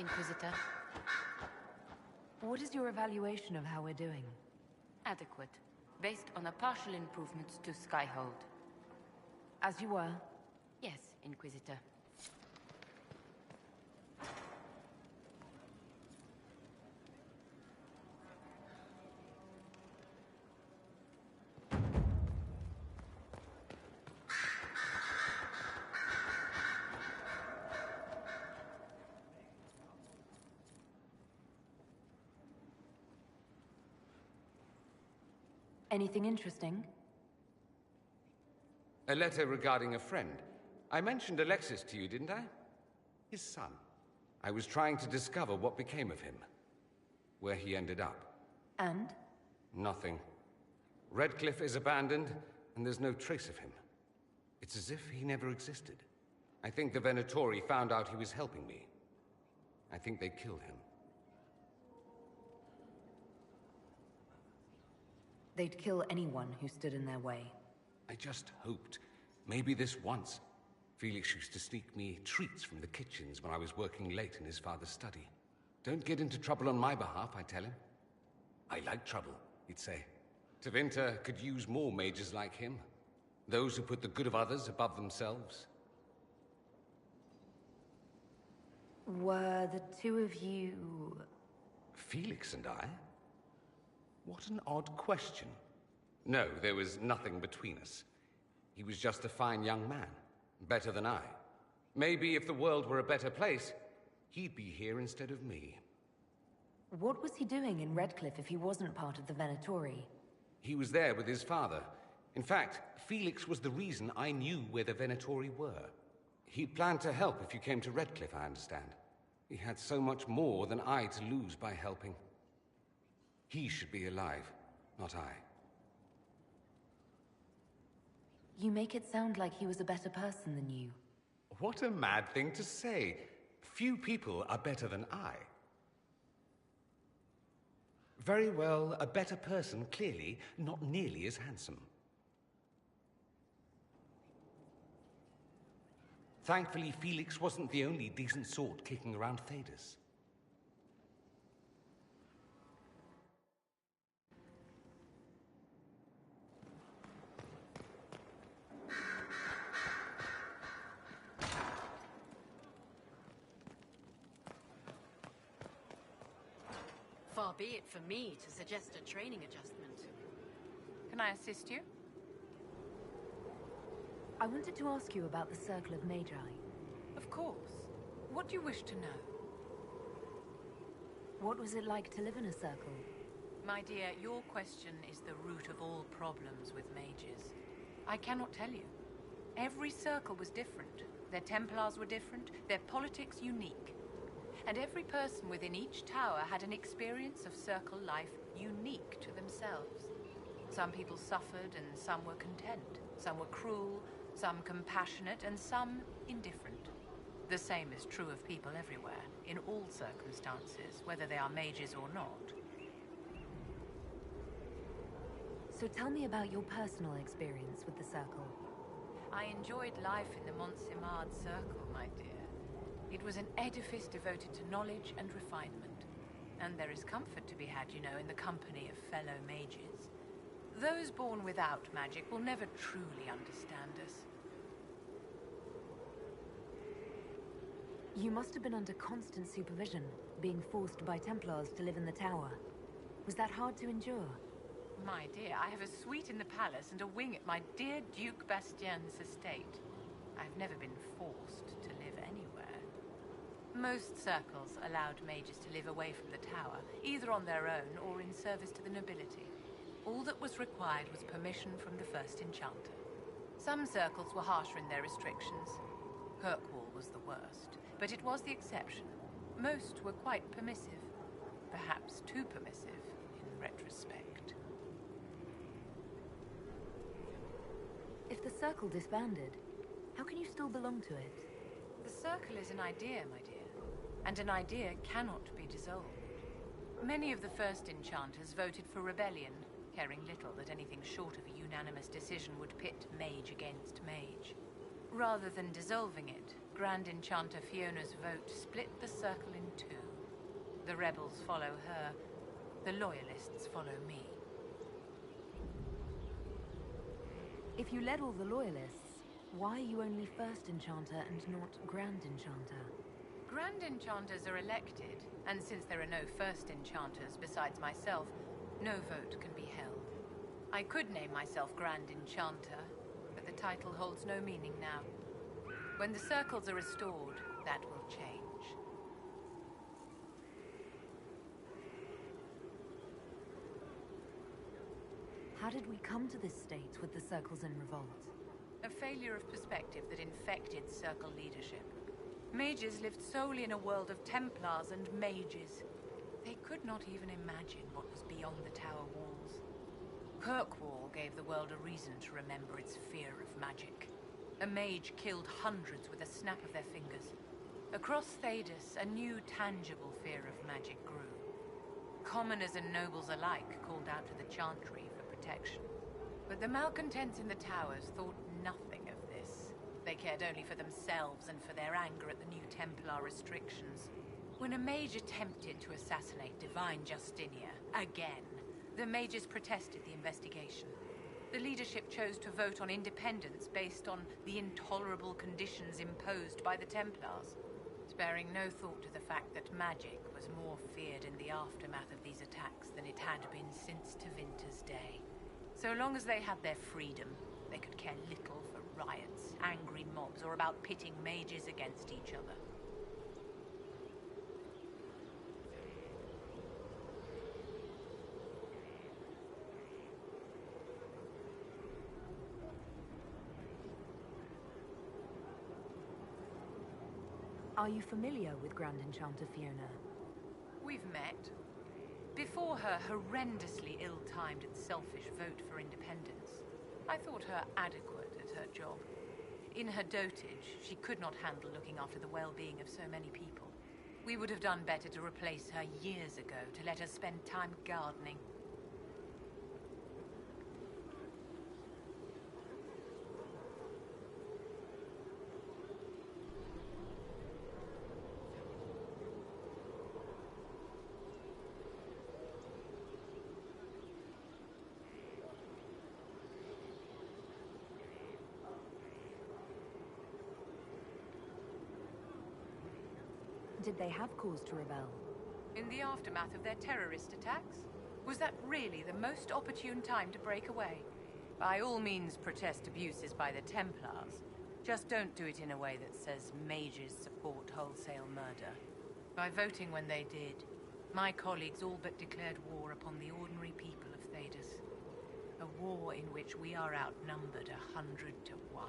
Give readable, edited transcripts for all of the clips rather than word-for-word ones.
Inquisitor. What is your evaluation of how we're doing? Adequate. Based on a partial improvements to Skyhold. As you were? Yes, Inquisitor. Anything interesting? A letter regarding a friend. I mentioned Alexis to you, didn't I? His son. I was trying to discover what became of him. Where he ended up. And? Nothing. Redcliffe is abandoned, and there's no trace of him. It's as if he never existed. I think the Venatori found out he was helping me. I think they killed him. They'd kill anyone who stood in their way. I just hoped. Maybe this once. Felix used to sneak me treats from the kitchens when I was working late in his father's study. Don't get into trouble on my behalf, I tell him. I like trouble, he'd say. Tevinter could use more mages like him. Those who put the good of others above themselves. Were the two of you... Felix and I? What an odd question. No, there was nothing between us. He was just a fine young man. Better than I. Maybe if the world were a better place, he'd be here instead of me. What was he doing in Redcliffe if he wasn't part of the Venatori? He was there with his father. In fact, Felix was the reason I knew where the Venatori were. He planned to help if you came to Redcliffe, I understand. He had so much more than I to lose by helping. He should be alive, not I. You make it sound like he was a better person than you. What a mad thing to say. Few people are better than I. Very well, a better person, clearly, not nearly as handsome. Thankfully, Felix wasn't the only decent sort kicking around Thedas. Far be it for me to suggest a training adjustment. Can I assist you? I wanted to ask you about the Circle of Magi. Of course. What do you wish to know? What was it like to live in a circle? My dear, your question is the root of all problems with mages. I cannot tell you. Every circle was different. Their Templars were different, their politics unique. And every person within each tower had an experience of circle life unique to themselves. Some people suffered and some were content. Some were cruel, some compassionate, and some indifferent. The same is true of people everywhere, in all circumstances, whether they are mages or not. So tell me about your personal experience with the Circle. I enjoyed life in the Montsimard Circle, my dear. It was an edifice devoted to knowledge and refinement. And there is comfort to be had, you know, in the company of fellow mages. Those born without magic will never truly understand us. You must have been under constant supervision, being forced by Templars to live in the tower. Was that hard to endure? My dear, I have a suite in the palace and a wing at my dear Duke Bastien's estate. I've never been forced to live anywhere. Most circles allowed mages to live away from the tower, either on their own or in service to the nobility. All that was required was permission from the first enchanter. Some circles were harsher in their restrictions. Kirkwall was the worst, but it was the exception. Most were quite permissive, perhaps too permissive in retrospect. If the Circle disbanded, how can you still belong to it? The Circle is an idea, my dear, and an idea cannot be dissolved. Many of the first enchanters voted for rebellion, caring little that anything short of a unanimous decision would pit mage against mage. Rather than dissolving it, Grand Enchanter Fiona's vote split the Circle in too. The rebels follow her. The loyalists follow me. If you led all the loyalists, why are you only First Enchanter and not Grand Enchanter? Grand Enchanters are elected, and since there are no First Enchanters besides myself, no vote can be held. I could name myself Grand Enchanter, but the title holds no meaning now. When the circles are restored, that will change. How did we come to this state with the circles in revolt? A failure of perspective that infected Circle leadership. Mages lived solely in a world of Templars and mages. They could not even imagine what was beyond the tower walls. Kirkwall gave the world a reason to remember its fear of magic. A mage killed hundreds with a snap of their fingers. Across Thedas, a new tangible fear of magic grew. Commoners and nobles alike called out to the Chantry for protection. But the malcontents in the towers thought nothing of this. They cared only for themselves and for their anger at the new Templar restrictions. When a mage attempted to assassinate Divine Justinia, again, the mages protested the investigation. The leadership chose to vote on independence based on the intolerable conditions imposed by the Templars, sparing no thought to the fact that magic was more feared in the aftermath of these attacks than it had been since Tevinter's day. So long as they had their freedom, they could care little for riots, angry mobs, or about pitting mages against each other. Are you familiar with Grand Enchanter Fiona? We've met. Before her horrendously ill-timed and selfish vote for independence, I thought her adequate at her job. In her dotage, she could not handle looking after the well-being of so many people. We would have done better to replace her years ago, to let her spend time gardening. Did they have cause to rebel? In the aftermath of their terrorist attacks? Was that really the most opportune time to break away? By all means, protest abuses by the Templars. Just don't do it in a way that says mages support wholesale murder. By voting when they did, my colleagues all but declared war upon the ordinary people of Thedas. A war in which we are outnumbered 100 to 1.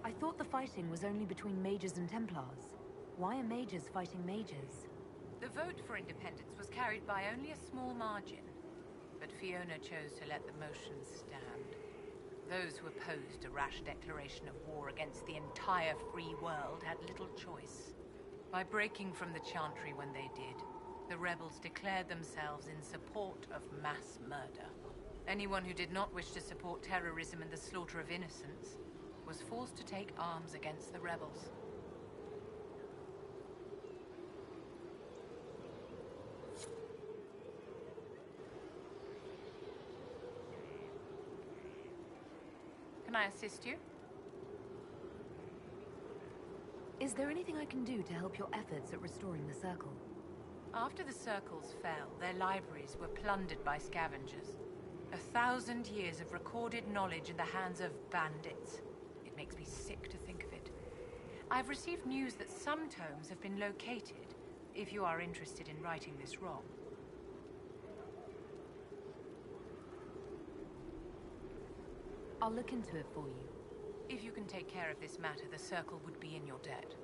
I thought the fighting was only between mages and Templars. Why are mages fighting mages? The vote for independence was carried by only a small margin, but Fiona chose to let the motion stand. Those who opposed a rash declaration of war against the entire free world had little choice. By breaking from the Chantry when they did, the rebels declared themselves in support of mass murder. Anyone who did not wish to support terrorism and the slaughter of innocents was forced to take arms against the rebels. Can I assist you? Is there anything I can do to help your efforts at restoring the Circle? After the Circles fell, their libraries were plundered by scavengers. 1,000 years of recorded knowledge in the hands of bandits. It makes me sick to think of it. I've received news that some tomes have been located, if you are interested in righting this wrong. I'll look into it for you. If you can take care of this matter, the Circle would be in your debt.